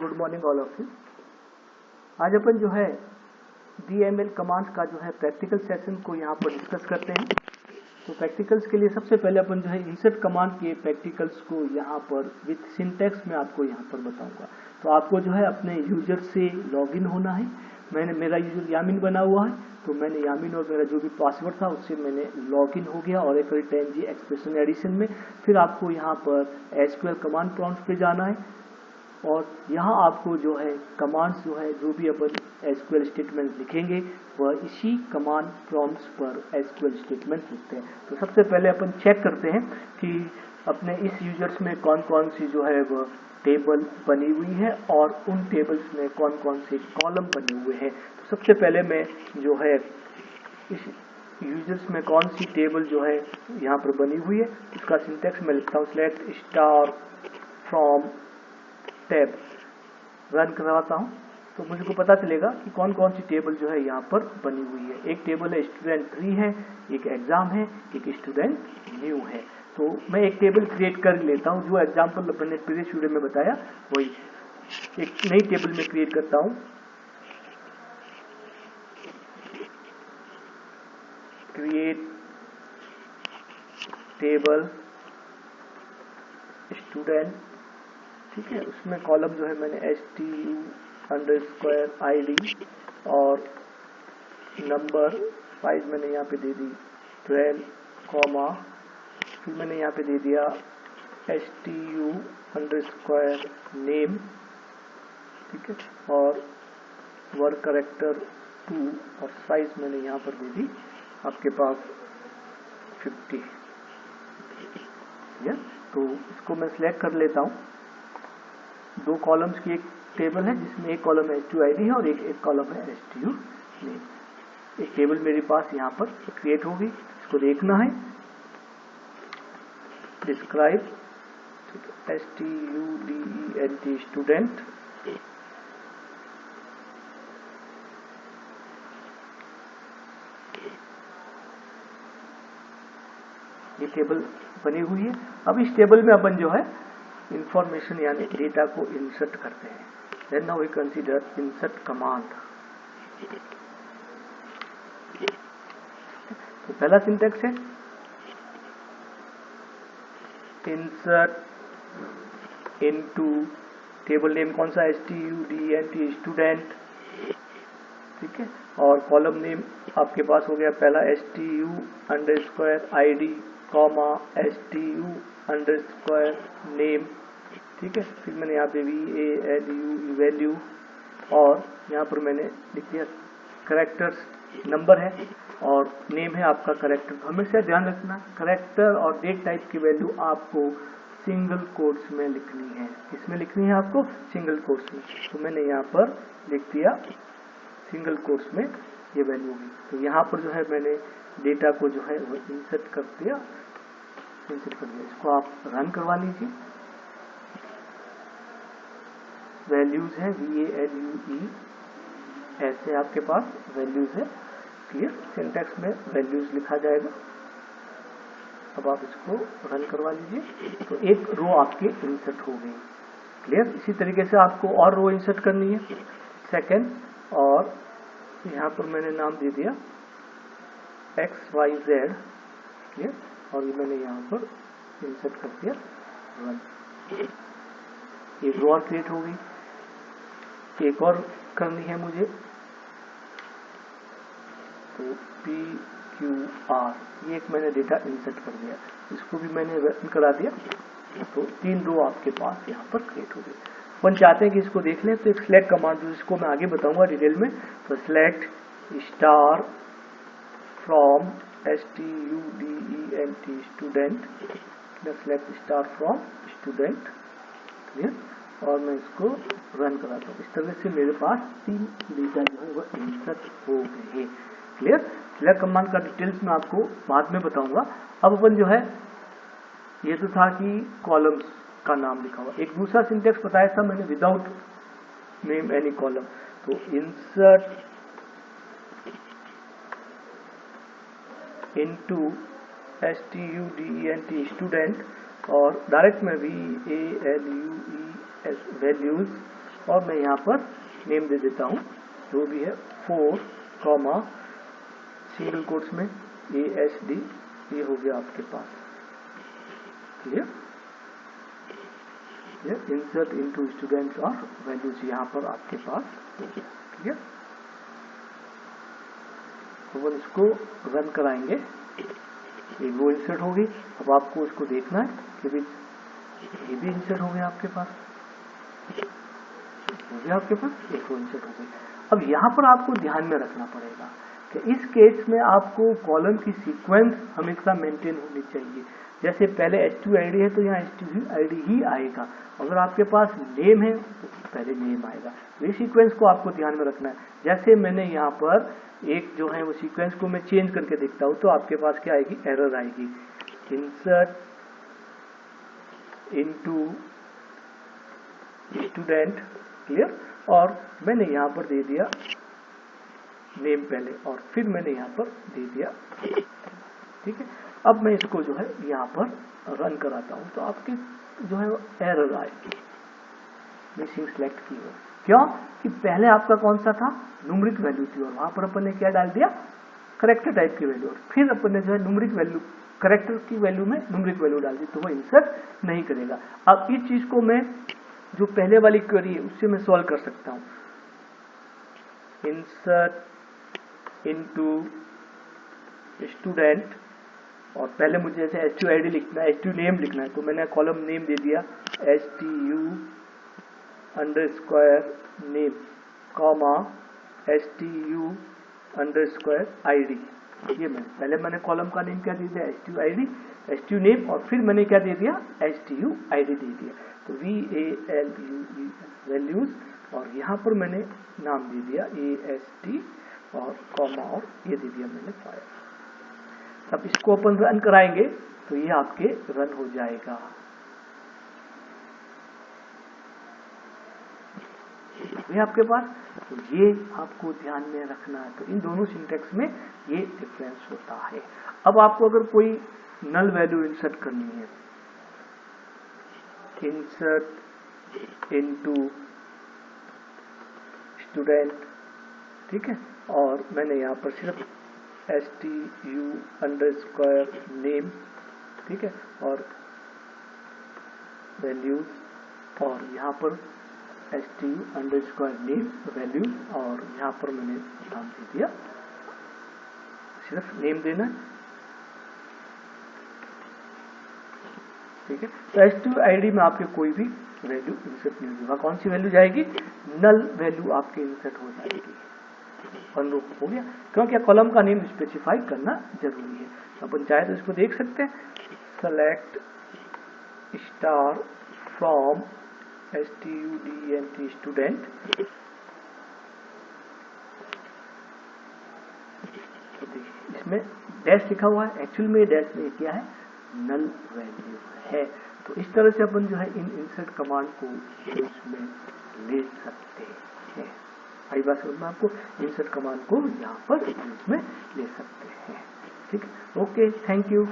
Good morning all of you. आज अपन जो है DML कमांड्स का जो है प्रैक्टिकल सेशन को यहाँ पर डिस्कस करते हैं। तो प्रैक्टिकल्स के लिए सबसे पहले अपन जो है इंसर्ट कमांड के प्रैक्टिकल्स को यहाँ पर विथ सिंटैक्स में आपको यहाँ पर बताऊंगा। तो आपको जो है अपने यूजर से लॉगिन होना है। मेरा यूजर यामिन बना हुआ है, तो मैंने यामिन और मेरा जो भी पासवर्ड था उससे मैंने लॉगिन हो गया और FL10G एक्सप्रेशन एडिशन में। फिर आपको यहाँ पर SQL कमांड प्रॉम्प्ट पे जाना है और यहाँ आपको जो है कमांड्स जो है जो भी अपन SQL स्टेटमेंट लिखेंगे वह इसी कमांड प्रॉम्प्ट्स पर SQL स्टेटमेंट लिखते हैं। तो सबसे पहले अपन चेक करते हैं कि अपने इस यूजर्स में कौन कौन सी जो है वह टेबल बनी हुई है और उन टेबल्स में कौन कौन से कॉलम बने हुए हैं। तो सबसे पहले मैं जो है इस यूजर्स में कौन सी टेबल जो है यहाँ पर बनी हुई है इसका सिंटैक्स मैं लिखता हूँ। Select star from tab run करवाता हूँ तो मुझे को पता चलेगा कि कौन कौन सी टेबल जो है यहाँ पर बनी हुई है। एक टेबल है स्टूडेंट 3 है, एक एग्जाम है, एक स्टूडेंट न्यू है। तो मैं एक टेबल क्रिएट कर लेता हूँ जो एग्जाम्पल अपने प्रीवियस वीडियो में बताया वही एक नई टेबल में क्रिएट करता हूँ। क्रिएट टेबल स्टूडेंट, ठीक है। उसमें कॉलम जो है मैंने STU_ID और नंबर 5 मैंने यहाँ पे दे दी 12, फिर मैंने यहाँ पे दे दिया STU_name, ठीक है, और वर्ड करेक्टर 2 और साइज मैंने यहाँ पर दे दी आपके पास 50 है। तो इसको मैं सिलेक्ट कर लेता हूँ। दो कॉलम्स की एक टेबल है जिसमें एक कॉलम STU_ID है और एक कॉलम है STU_name। एक टेबल मेरे पास यहाँ पर क्रिएट होगी, इसको देखना है। डिस्क्राइब STUDENT स्टूडेंट, ये टेबल बनी हुई है। अब इस टेबल में अपन जो है इंफॉर्मेशन यानी डेटा को इंसर्ट करते हैं। Then now we consider insert command. तो पहला सिंटैक्स है इंसर्ट इनटू टेबल नेम कौन सा STUDENT स्टूडेंट, ठीक है, और कॉलम नेम आपके पास हो गया पहला STU_ID STU_name, ठीक है। फिर मैंने यहाँ पे VALU वैल्यू और यहाँ पर मैंने लिख दिया करेक्टर्स, नंबर है और नेम है आपका करेक्टर। हमेशा ध्यान रखना करेक्टर और डेट टाइप की वैल्यू आपको सिंगल कोट्स में लिखनी है। किसमें लिखनी है आपको? सिंगल कोट्स में। तो मैंने यहाँ पर लिख दिया सिंगल कोट्स में ये वैल्यू होगी। तो यहाँ पर जो है मैंने डेटा को जो है वो इंसर्ट कर दिया। इसको आप रन करवा लीजिए। वैल्यूज है VALUE, ऐसे आपके पास वैल्यूज है। क्लियर, सिंटैक्स में वैल्यूज लिखा जाएगा। अब आप इसको रन करवा लीजिए तो एक रो आपके इंसर्ट हो गई। क्लियर, इसी तरीके से आपको और रो इंसर्ट करनी है सेकंड, और यहाँ पर मैंने नाम दे दिया XYZ, क्लियर, और ये मैंने यहाँ पर इंसर्ट कर दिया रन। एक रो और क्रिएट हो गई। एक और करनी है मुझे, तो PQR, ये एक मैंने डेटा इंसर्ट कर दिया, इसको भी मैंने रन करा दिया। तो 3 रो आपके पास यहाँ पर क्रिएट हो गई। अपन चाहते हैं कि इसको देख लें तो एक सिलेक्ट कमांड जिसको मैं आगे बताऊंगा डिटेल में। तो select star from STUDENT student, select star from student, clear, और मैं इसको रन कराता हूँ। इस तरह से मेरे पास 3 डेटा जो है वह इंसर्ट हो गए हैं। क्लियर, सिलेक्ट कमांड का डिटेल्स मैं आपको बाद में बताऊंगा। अब अपन जो है ये तो था कि कॉलम्स का नाम लिखा हुआ। एक दूसरा सिंटैक्स बताया था मैंने विदाउट नेम एनी कॉलम। तो इंसर्ट इनटू STUDENT स्टूडेंट और डायरेक्ट में VALUE वैल्यूज और मैं यहाँ पर नेम दे देता हूँ जो भी है 4 कॉमा सिंगल कोट्स में ASD, ये हो गया आपके पास। क्लियर? इंसर्ट इनटू स्टूडेंट्स और वैल्यूज यहाँ पर आपके पास हो गया। क्लियर? तो इसको रन कराएंगे, ये वो इंसर्ट होगी। अब आपको उसको देखना है कि भी ये भी इंसर्ट हो गया आपके पास, हो गया आपके पास, एक वो इंसर्ट हो गई। अब यहाँ पर आपको ध्यान में रखना पड़ेगा कि इस केस में आपको कॉलम की सीक्वेंस हमेशा मेंटेन होनी चाहिए। जैसे पहले H2 ID है तो यहाँ H2 ID ही आएगा, अगर आपके पास नेम है तो पहले नेम आएगा। तो इस सीक्वेंस को आपको ध्यान में रखना है। जैसे मैंने यहाँ पर एक जो है वो सीक्वेंस को मैं चेंज करके देखता हूँ तो आपके पास क्या आएगी, एरर आएगी, इंसर्ट इनटू स्टूडेंट। क्लियर? और मैंने यहाँ पर दे दिया नेम पहले और फिर मैंने यहाँ पर दे दिया। ठीक है, अब मैं इसको जो है यहाँ पर रन कराता हूँ तो आपकी जो है वो एरर आएगी, मिसिंग सेलेक्ट की हो। क्यों? कि पहले आपका कौन सा था, न्यूमेरिक वैल्यू थी और वहां पर अपन ने क्या डाल दिया, करेक्टर टाइप की वैल्यू, और फिर अपन ने जो है न्यूमेरिक वैल्यू, करेक्टर की वैल्यू में न्यूमेरिक वैल्यू डाल दी, तो वो इंसर्ट नहीं करेगा। अब इस चीज को मैं जो पहले वाली क्वेरी है उससे मैं सॉल्व कर सकता हूँ। इंसर्ट इनटू स्टूडेंट और पहले मुझे जैसे H2 ID लिखना है, H2 नेम लिखना है, तो मैंने कॉलम नेम दे दिया STU underscore name comma STU underscore ID। ये मैंने कॉलम का नेम क्या दे दिया, STU ID, STU नेम, और फिर मैंने क्या दे दिया, STU ID दे दिया। तो VALUE वैल्यूज, और यहाँ पर मैंने नाम दे दिया AST और कॉमा और ये दे दिया मैंने फाइल। अब इसको अपन रन कराएंगे तो ये आपके रन हो जाएगा। ये आपके पास, तो ये आपको ध्यान में रखना है। तो इन दोनों सिंटेक्स में ये डिफरेंस होता है। अब आपको अगर कोई नल वैल्यू इंसर्ट करनी है, इंसर्ट इनटू स्टूडेंट, ठीक है, और मैंने यहाँ पर सिर्फ STU अंडरस्क्वायर नेम, ठीक है, और वैल्यूज, और यहाँ पर STU अंडरस्क्वायर नेम वैल्यू, और यहाँ पर मैंने नाम दे दिया, सिर्फ नेम देना, ठीक है। तो STU ID में आपके कोई भी वैल्यू इंसर्ट नहीं होगा। कौन सी वैल्यू जाएगी, नल वैल्यू आपके इंसर्ट हो जाएगी। अनरूप हो गया, क्योंकि कॉलम का नेम स्पेसिफाई करना जरूरी है। अपन चाहे तो इसको देख सकते हैं, select star from STUDENT student, तो देखिए इसमें डैश लिखा हुआ है, एक्चुअल में डैश में क्या है, नल वैल्यू है। तो इस तरह से अपन जो है इन इंसर्ट कमांड को उसमें ले सकते हैं। आई बात समझ में आपको, इंसर्ट कमांड को यहाँ पर यूज में ले सकते हैं। ठीक है, ओके, थैंक यू।